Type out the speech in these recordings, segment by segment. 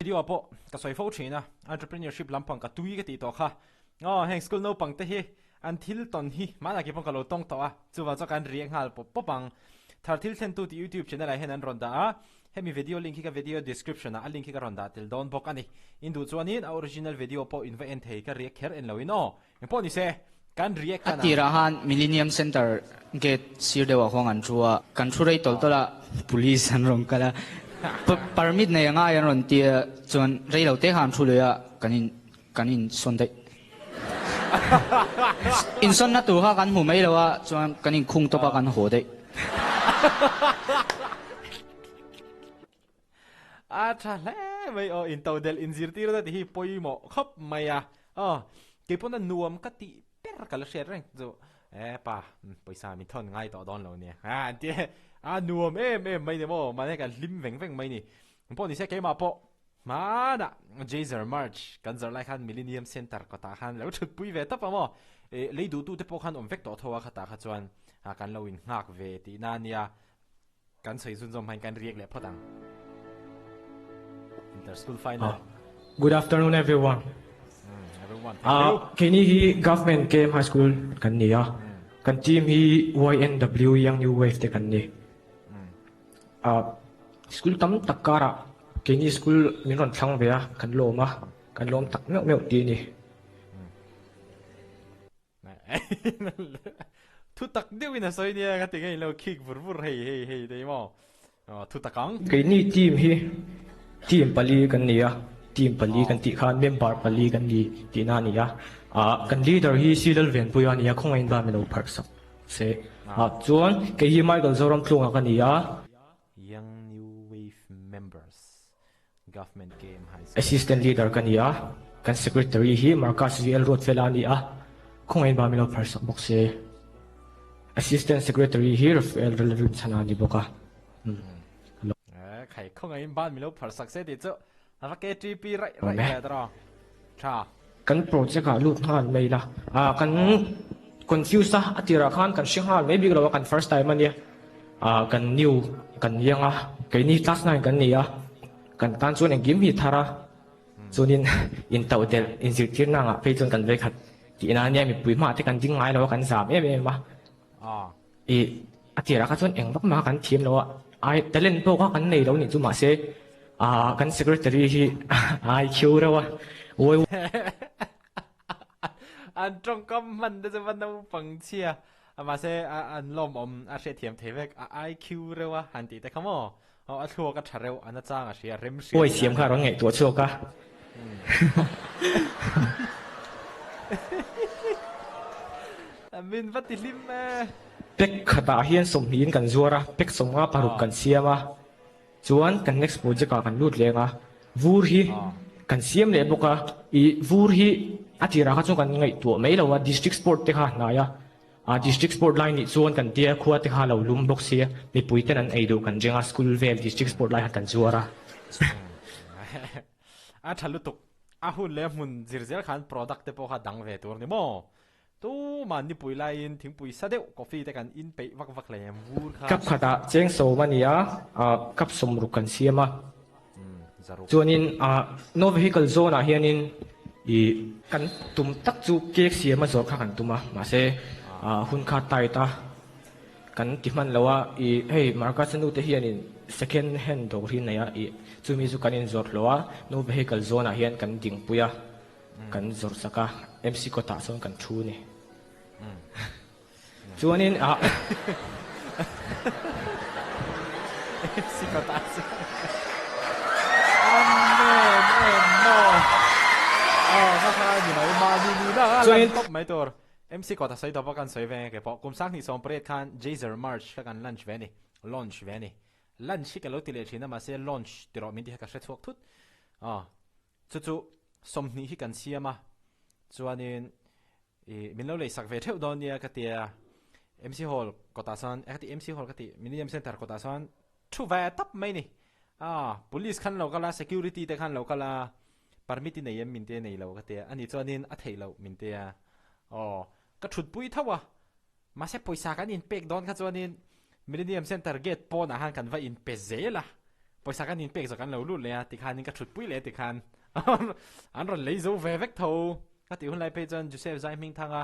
video apo ka soi fo thina entrepreneurship lampang ka tui ka ti to kha heng school no pang te hi until ton hi mana ki pang ka lo tong to a chuwa cha kan riang hal po pang thar thil then tu ti youtube channel a hen an ronda a hemi video link hi ka video description a link hi ka ronda tel don bok ani indu chuanin a original video po inva en thei ka riak kher en loin o po ni se kan riak kana Atirahan Millennium Center gate sirdewa hongan chua kan thurai toltola police an rom kala permit na yanga yan ron tia chuan reilo te han thuleya kanin sonde in son na tu ha kan hu mai lawa chuan kanin khung topa kan ho de tha le mai o in tawdel in zirtir da hi poimo khop maya ke pona nuam ka ti per kala share reng zo pa paisa mi thon ngai to don lo ne tie nuam mai ne mo mane ka lim veng mai ni po ni se ke ma po mana jazer march kan zar lai khan millennium center ko ta khan lo thut pui ve ta pa mo le du tu te po khan om vek to thowa khata kha chuan kan lo in ngak ve ti na nia kan sei sun zom han kan riek le phodang inter school final. Good afternoon, everyone. Everyone. Kini hi government game high school kan niya. Kan team hi YNW yang new wave te kan ni. School tam takara. Kini school minron thang bea kan lom tak meu ti ni. Thu tak deu ina soi nia ka tingai lo kick vur hey dei mo. Thu takang. Kini team hi team pali kan niya. Team pali kan ti khan member pali kan ni ti na niya. Kan leader hi silal ven puya niya khong ain ba melo parsa. Se chuan ke hi Michael Zoram tlunga kan niya. Young new wave members. Government game high school. Assistant leader kan niya. Kan secretary hi Marcus VL Rothfela niya. Khong ain ba melo parsa bok se. Assistant secretary hi Rafael Relevant sana ni boka. Khai khong ain ban milo parsak se ti chu. Ava ke TP right dra. Cha. Kan project ha lut han mai la. Kan confuse atira khan kan shinghal maybe lo kan first time ania. Kan new kan yanga kai ni class 9 kan niya. Kan tan chuan engim hi thara. Chunin in tawdel in zirtir na nga pe chon kan ve khat. Ti na nia mi pui ma te kan ding ngai lo kan sam ma. Atira ka chuan eng bak ma kan thim lo ai talent po ka kan nei lo ni chu ma se kan secretary hi IQ rawa oi An trong kam man de van no pang chia ama se an lom a she thiam thevek IQ rewa han ti te khamo a thua ka thareu an chang a sia rem sia oi siam kha ro ngai tu chu ka min vati lim pek khata hian som hin kan zuara pek somnga paruk kan siama chuan kan next project kan lut lenga vur hi kan siam le boka I vur hi atira kha chu kan ngai tu mai lo wa district sport te kha na ya district sport line ni chuan kan tia khuwa te kha lo lum bok sia mi puiten an ei do kan jenga school vel district sport line kan zuara thalutuk hun le mun zirzel khan product te po kha dang ve tur ni mo tu man ni pui lain thing pui sa deu coffee te kan in pe vak le vur kha kap khata cheng so mania kap som ru kan siama chuanin no vehicle zone a hianin kan tum tak chu cake siama zor kha kan tuma ma se hun kha tai ta kan ti man lawa hey markas nu te hianin second hand dog rin na ya chumi chu kanin zor lowa no vehicle zone a hian kan ding puya kan zor saka MC ko ta son kan thu ni chuanin Sikotas. Top mai tor. MC ko ta sai to kan sai ve ke po kum sak ni som pret khan Jazer March kan lunch ve ni. Lunch ke lo ti le thina ma se launch ti ro min ti ka hret thok thut. Chu som ni hi kan siama. Chuanin min lo le sak ve theu don nia ka tia MC Hall ko ta san MC Hall ka ti Millennium Center ko ta san thu ve tap mai ni police khan lo kala security te khan lo kala permit nei yam min te nei lo ka te ani chuanin a thei lo min te ka thut pui thawa ma se poisa kan in pek don kha chuanin Millennium Center gate pon a han kan va in pe zela ปอยสักกันนินเป็กสักกันเราลุ้นเลยติคันนินก็ชุดปุ้ยเลยติคันอันรอนเลยโซ่เวเวกทูก็ติหุ่นไล่ไปจนจูเซฟใจมิงทางอ่ะ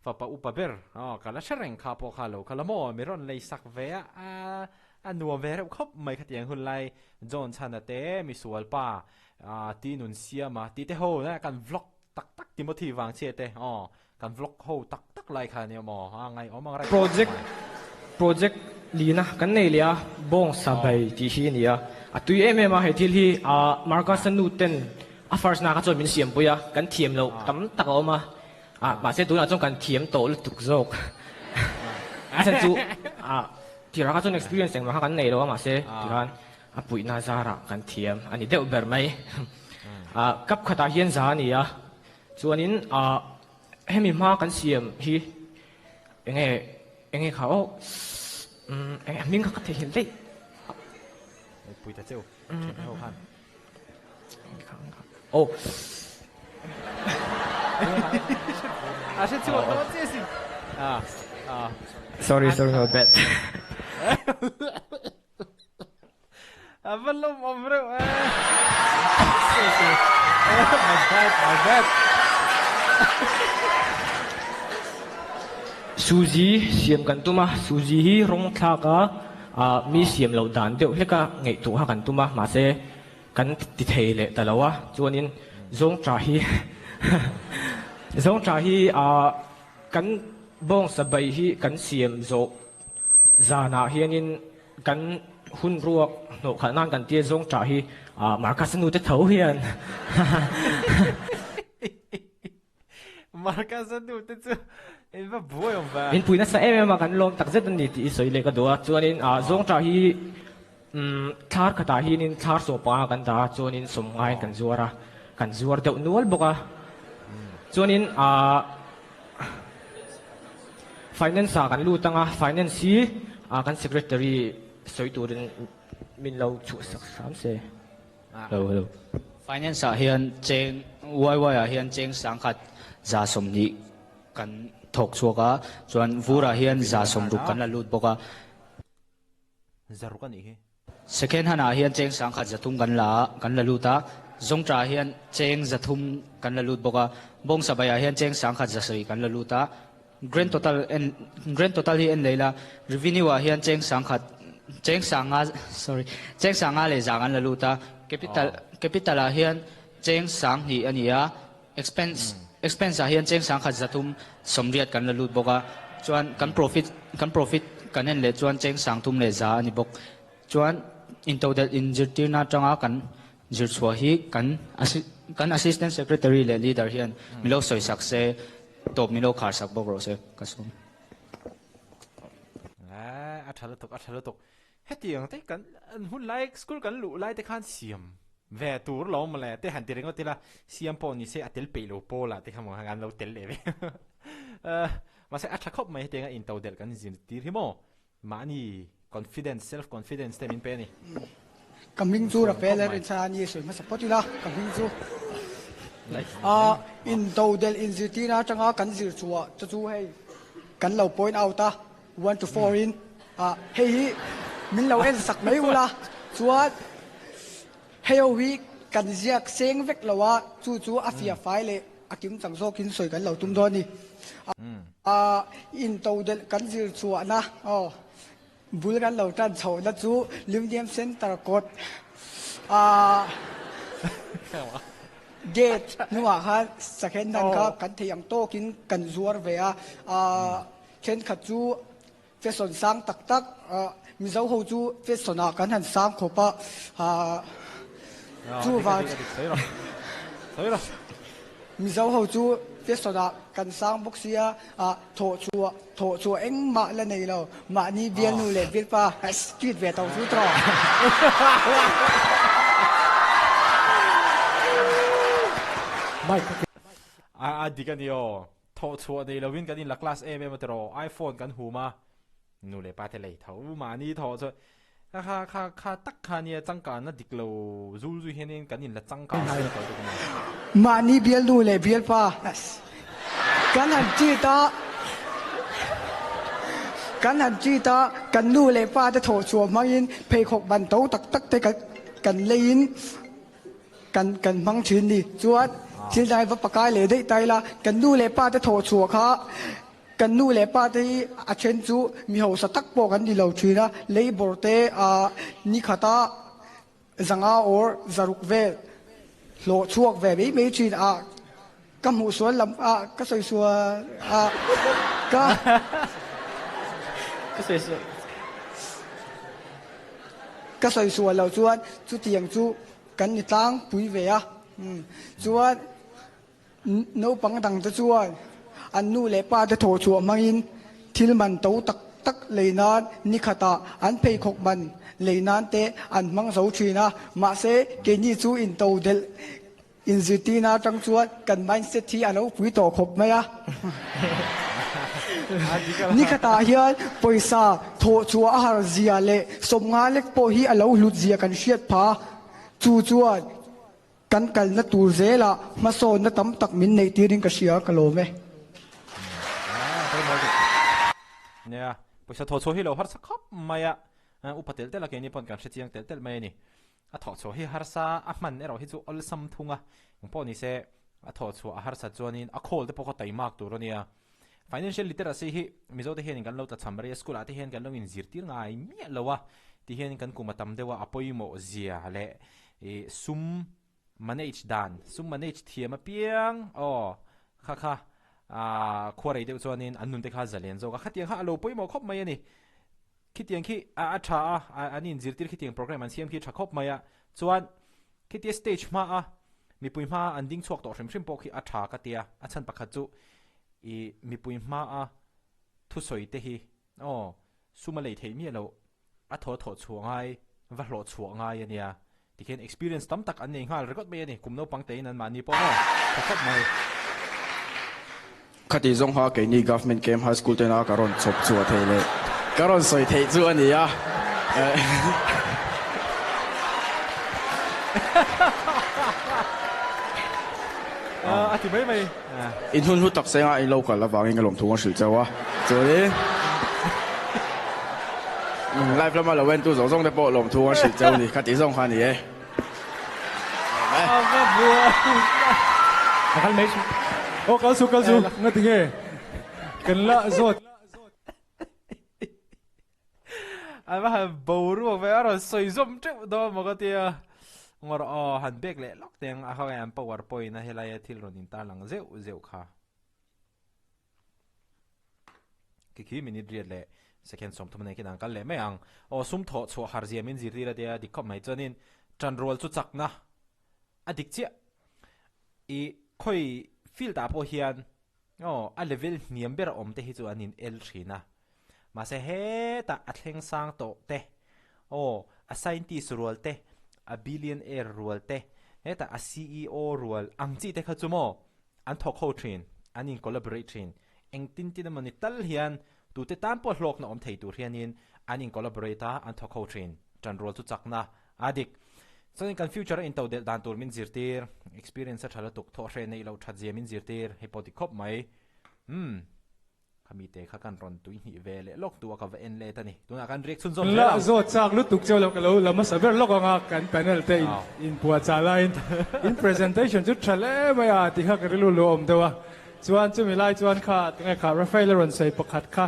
ฝาปะอุปเบอร์ก็ละเชรงคาโปคาโลคาละโมไม่รอนเลยสักเวอันนัวเวรครบไม่ขัดยังหุ่นไล่จอนชันเต้มีสวลป้าตีนุนเซียมาตีเตโฮนะการวล็อกตักติโมทีวางเชียเต้การวล็อกโฮตักไล่คันเนี่ยมอไงมังไรโปรเจกต์ลีนะกันในเลียบงสบายที่ที่นี่ตุยมาให้ที่ที่มาร์กัสนูเทนฟาร์สนาก็จะมีเสียงปุยกันเทียมเราตั้มตักออกมาเสร็จตัวนั้นจงกันเทียมโตลุตุกโจกเสร็จจู่ที่เราก็จะ experience อย่างมากันในเรามาเสร็จที่กันปุยน่าจะรักกันเทียมอันนี้เดี๋ยวแบบไหมกับขตาเฮียนจานี่ส่วนนี้ให้มีมากันเสียมที่ยังไงเขามิ้งเขาเห็นได้ปุยตาเจ้าเข้าพันโอ้อาเช่นชัวร์ตัวเจสิsorry my bad บัลลัมอมเร็วmy bad ซูจีเสียมกันตัวมาซูจีฮีร้องทักมีเสียมเหล่าดันเดียวเล็กไงตัวกันตัวมาเสกันติดเทเลแต่ละวะจวนนี้จงจ่าฮีกันบ้องสบายฮีกันเสียมโจจานาเฮียนินกันหุ่นรัวโนขนาดกันเตี้ยจงจ่าฮีมาร์กัสนูจะเท่าเฮียนมาร์กัสนูจะเจ้าเอ็นว่าบัวอย่างบ้าเห็นปุยนัสเอ็มมากันลมตักเจ็ดนี่ที่สวยเลยก็ดูจวนนี้จงจ่าฮีทาร์ขตาฮีนินทาร์โซปากันตาจวนนี้สมง่ายกันจัวเดี๋ยวนัวบอกจวนนี้finance กันรู้ตั้งfinance กัน secretary สวยตัวนึงมินเราชุดสัก3เซhello finance เฮียนเจงวายเฮียนเจงสังกัดจ่าสมนิกันถกชัวกะส่วนวูระเฮียนจ่าสมรุกันละลุดบอกจ่ารุกันอีก second หน้าเฮียนเจงสังกัดจะทุ่มกันละลุตาจงจ่าเฮียนเจงจะทุ่มกันละลุดบอกบงสบายเฮียนเจงสังกัดจะสวยกันละลุตาgrand total hi en leila revenue wa hian cheng sanga le zangan la luta capital a hian cheng sang hi ania expense a hian cheng sang khat zatum somriat kan la lut boka chuan kan profit kan en le chuan cheng sang tum le za ani bok chuan in total in jirtina tanga kan jirchwa hi kan assistant secretary le leader hian milo soi sakse top milo khar sak bok ro se kasum athala tok hetiang te kan hun like school kan lu lai te khan siam ve tur lo ma le te han ti rengo tila siam po ni se atel pe lo po la te kham ngan lo tel le ma se atha khop mai te nga in tawdel kan zin ti himo mani confidence self confidence te min pe ni coming to ra peler insani soi ma support la coming to in tawdel in zitina changa kan zir chuwa chu hei kan lo point out ta 1 to 4 in hei min lo en sak mai ula chuan hei wi kan ziak seng vek lawa chu afia file akim changzo kin soi kan lo tum do ni in tawdel kan zir chuwa na bul kan lo tan chho na chu limdiam center court gate nuwa ha second dan ka kan thiam to kin kan zuar ve chen khachu feson sang tak mi zo ho chu fesona kan han sang khopa chu wa mi zo ho chu fesona kan sang boxia tho chu eng ma la nei lo ma ni bial nu le bil pa street ve tau chu tro di kan yo tho chu nei lo win kan in la class a me matero iphone kan huma nu le pa te le thau ma ni tho chu kha tak kha ni changka na diklo zul zu henin kan in la changka ma ni bial nu le bial pa kan han chi ta kan nu le pa te tho chu mangin phei khok ban to tak te กันเลยนกันมังชินนี่จวดที่ได้ว่าปากกายเลยได้ไตละกันดูเลยป้าจะโถชัวค่ะกันดูเลยป้าที่อาเชนจูมีหัวสตักโปกันดีเหล่าชีนะเลยบอร์เตนิคาตาจังอาอร์จารุกเวโลชัวกเวไม่ชีนก็หมูสวนลำก็สวยก็สวยเราจวนจุดเตียงจุกันในตั้งปุยเวียจวนโนปังดังจะจวนอันนู้เลยป้าจะโถชัวมังอินทิลมันโตตักเลยนานนิคตาอันเพยขกมันเลยนานเตอันมังเสาชีนะมาเสเกนี่จูอินโตเดลอินซิตีนาจังจวนกันมันเซทีอันเอาปุยโตขบไหมอะนี่ขตาเฮียนปอยซาโถชัวอาหารเสียเล่สมงานเล็กปอฮีอันเอาหลุดเสียกันเชียดพาจูจวนกันนัตูเซล่ะมาโซนนัตั้มตักมินในตีริงกเชียกะโลเมเนี่ยปุยซาโถชัวฮีเราฮัรสักครับไม่อะอุปเตลเตลเกนี่ปนกันเชียงเตลไม่นี่ถอดชัวฮีฮัรซามันเราฮิจูอัลซัมทุงอย่างพอนี่เซถอดชัวฮัรซาจวนินโคลเตปกติมากตัวเนี่ยfinancial literacy hi mizo te hian kan lo ta chamre school ate hian kan lo in zirtir ngai mi lowa ti hian kan kumatam dewa apoimo zia le sum manage dan sum manage thiama piang kha khorei de chuanin annun te kha zalen zo ka khatiang kha lo poimo khop mai ani khitiang khi a tha anin zirtir khitiang program an siam khi tha khop mai a chuan khiti stage ma mi puima anding chuak to hrim po khi a tha ka tia a chan pakha chu mi pui ma thu soi te hi suma lei thei mi lo a tho chuangai va hlo chuangai ania ti khen experience tam tak an nei ngal record me ani kumno pangte nan mani po khop mai khati zong ha ke ni government camp high school te na karon chop chu thei le karon soi thei chu ania thì mấy mày in hun hút tắc xe ngay lâu cả là vàng in cái lồng thùng sử châu rồi đi live lắm mà là quen tu giống giống để bộ lồng thùng sử châu thì khát tí giống khoan gì ấy khăn mấy cao su nghe tiếng nghe cần lạ rồi anh mà bầu ruộng về rồi soi zoom trước đó mà cái tia ngor han bek le lok teng a hawa am powerpoint na helaya thil ronin ta lang zeu kha ki minute riat le second som thumne ki dang kal le meang sum tho chu har zia min zir ira dia dikhop mai chonin tran roll chu chakna adik che khoi feel ta po hian a level niam ber om te hi chu anin l thina ma se he ta athleng sang to te a scientist role te a billionaire role te heta a CEO role angchi te kha chumo an thok ho thin anin collaborate thin eng tin mani tal hian tu te tam po hlok na om thei tur hianin anin collaborate an thok ho thin tran role chu chakna adik so in kan future in to del dan tur min zirtir experience thala tuk tho hre nei lo tha je min zirtir hepoti khop mai khami te kha kan ron tui hi vele lok tu ka en le tani tuna kan reaction zone la zo chak lu tuk chelo kalo lama saber lok nga kan panel te in puwa chala in presentation chu thale maya ti kha karilu lo om dewa chuan chu milai chuan kha tinga kha Rafael ron sei pakhat kha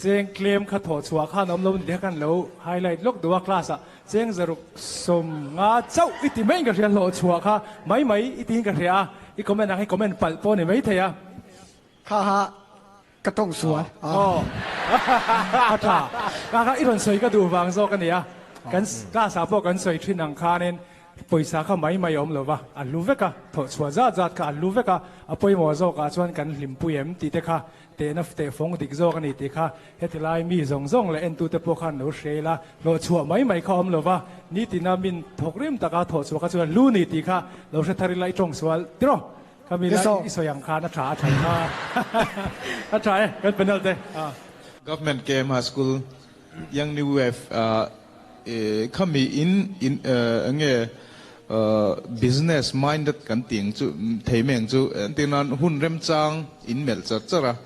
cheng claim kha tho chua kha nom lo de kan lo highlight lok duwa class a cheng zaruk som nga chau iti mai ga rian lo chua kha mai iti ga ria I comment ang comment pal po ni mai thaya kha haกระต้องสวนอาถาการอีรอนสวยก็ดูวางโซกันเนี่ยกันกล้าสาบกันสวยที่นังคาเน้นปอยสาข้าไม่ยอมหรอวะอันลูเวกะถอดสวจัดค่ะอันลูเวกะอปอยมัวโซกะชวนกันลิมปุยมตีเตค่ะเตนัฟเตฟงดิกโซกันนี่ตีค่ะเฮติไลมีซงเลยเอ็นตูเตปขันโนเชล่าโลชัวไม่เขาอมหรอวะนี่ตีนามินถกริมตะกาถอดสวกันชวนลูนี่ตีค่ะเราเชทาริไลจงสวลติโรkami lagi iso yang kana tra try kan benar deh government camp high school yang new wave kami in nge business minded kan ting chu theimeng chu tinan hun rem chang in mel chara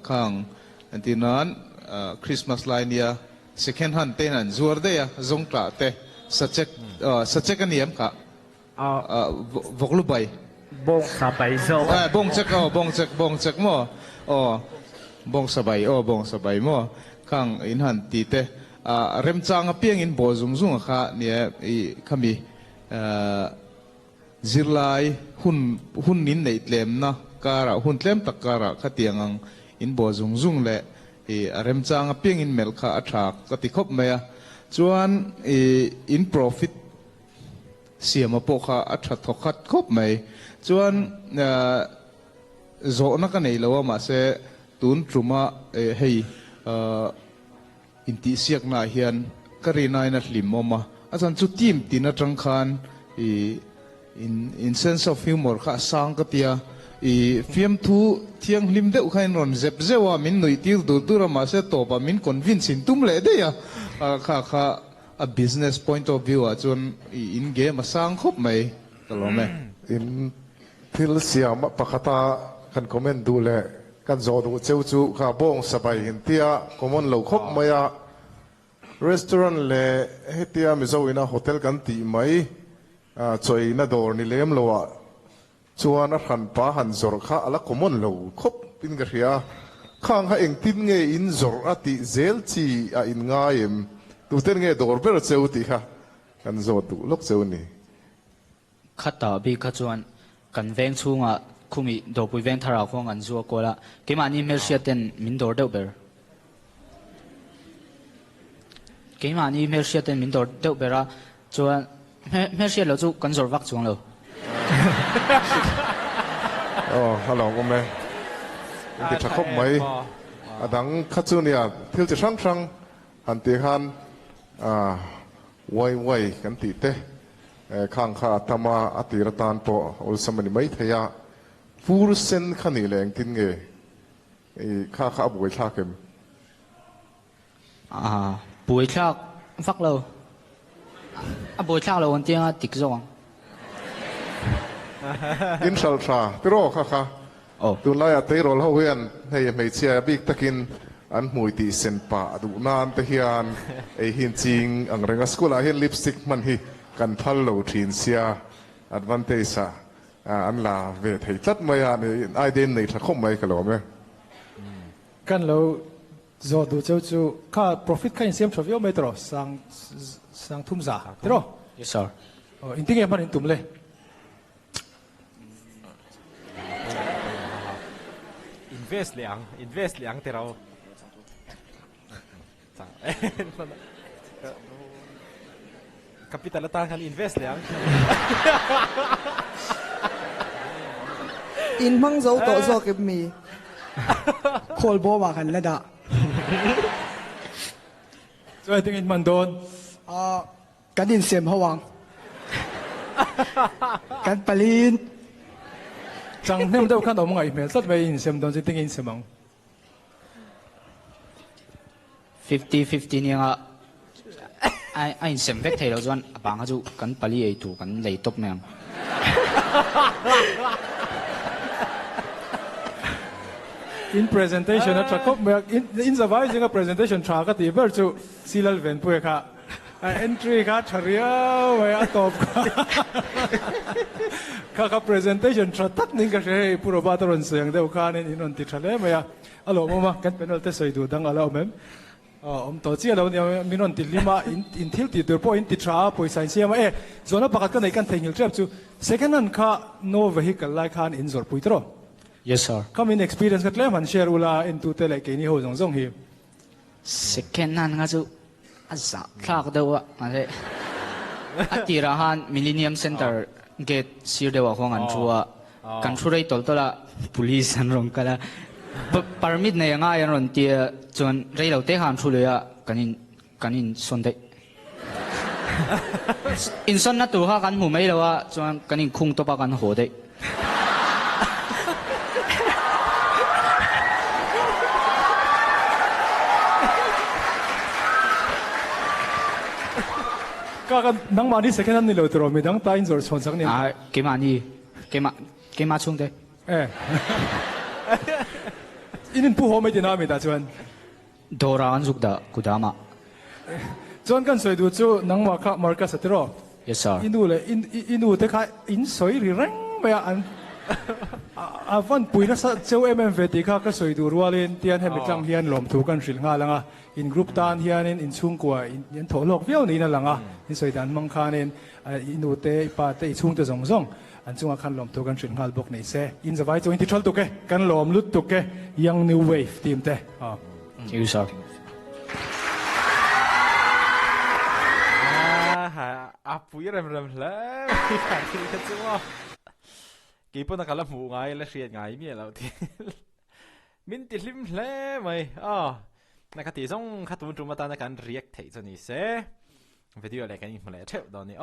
khang tinan Christmas line ya second hand ten an zuar de ya zong tra te subject kan niam ka voklu bai bong sabai zo bong check mo bong sabai mo kang in han ti te rem chang apiang in bo zum kha ne khami zirlai hun nin nei tlem na kara hun tlem tak kara khatiangang in bo zung le rem chang apiang in mel kha athak ka ti khop maya chuan in profit siam po kha atha thokhat khop mai chuan zo na ka nei lo ma se tun truma hei inti siak na hian karina ina hlim moma achan chu team tina tang khan in sense of humor kha sang ka tia film thu thiang hlim deuh khain ron zep zewa min noi tir dur ma se to pa min convince in tum le de ya kha a business point of view a chun in game sang khop mai kalome in thil siam pakhata kan comment du le kan zo du cheu chu kha bong sabai hin tia common lo khop maya restaurant le hetia mizo ina hotel kan ti mai choi na dor ni lem lowa chuan a khan pa han zor kha ala common lo khop pin ga ria khang ha eng tin nge in zor ati zel chi a in ngaim tu ten nge dor ber cheu ti kha kan zo tu lok cheu ni khata bi kha chuan kan veng chunga khumi do pui veng thara khong an zuwa kola kemani mersia ten min dor deuh ber kemani mersia ten min dor deuh bera chuan mersia lo chu kan zor vak chuang lo hello me ti tha khop mai adang khachu nia thil chi sang han ti han wai kan ti te khang kha tama atiratan po ul samani mai thaya fur sen khani leng tin nge kha buai tha kem buai tha vak lo buai tha lo on tiang tik zong in shal tha tiro kha tu la ya te rol ho hian hei mei chia bik takin an mui ti sen pa du nan te hian ei hin ching ang renga school a hian lipstick man hi kan phal lo thin sia advantage sa an la ve thei tlat mai a ni ai den nei tha khom mai ka lo me kan lo zo du cheu chu kha profit kha in siam thavio mai tro sang thum za tro yes sir in ting man in tum le invest liang te rau capital tan kan invest liang in mang zo to zo ke mi khol bo ma kan la da so I think in man don kan in sem hawang kan palin chẳng nem đâu看到mọi người rất về in xem don chỉ tiếng in xem mong 50-50 niang ai in xem vek thei lo chuan apang ha chu kan pali ei tu kan lei top meng in presentation at kop in the vai jinga presentation tra ka ti ber chu silal ven pu kha entry ka tharia wa atop ka presentation tra tak ning ka he puro ba toron seng deu kha nen in on ti thale maya alo mama kan panel te soi du dang alo mem to chi alo ni minon ti lima in thil ti tur po in ti tra poi sai sia ma zona pakat ka nei kan thengil trap chu second hand kha no vehicle like khan in zor pui tro yes sir come in experience ka tlem han share ula into te le ke ni ho jong jong hi second hand nga chu asa thak dewa ase atira han millennium center gate sir dewa khong an chua kan thurei tol tola police an rong kala permit nei nga yan ron tia chon rei lo te han thu le ya kanin son de in son na tu ha kan mu mai lo wa chon kanin khung to pa kan ho de kakan nang mani second hand ni lo tro mi dang ta in zor chon chang ni ke ma chung de inin pu ho mai dina mi da chuan dora an zuk da kudama John kan soi du chu nang ma kha Marcus atiro Yes sir. inu le inu te kha in soi ri reng me an a van pui na sa cheu MMV ti kha ka soi du rualin tian he mitlang hian lom thu kan ril nga langa in group tan hian in chung kwa in tholok viau ni na langa in soi dan mang khanin inu te pa te chung te zong zong an chunga khan lom thu kan ril ngal bok nei se in zawai chu in ti thol tu ke kan lom lut tu ke young new wave team te Thank you sir. Apui rem le kan ki ka chu ki pon ka la mu ngai la riat ngai mi lo ti min ti lim hle mai na ka ti song kha tu ma ta na kan react thei chu ni se video le kan in male theu do ni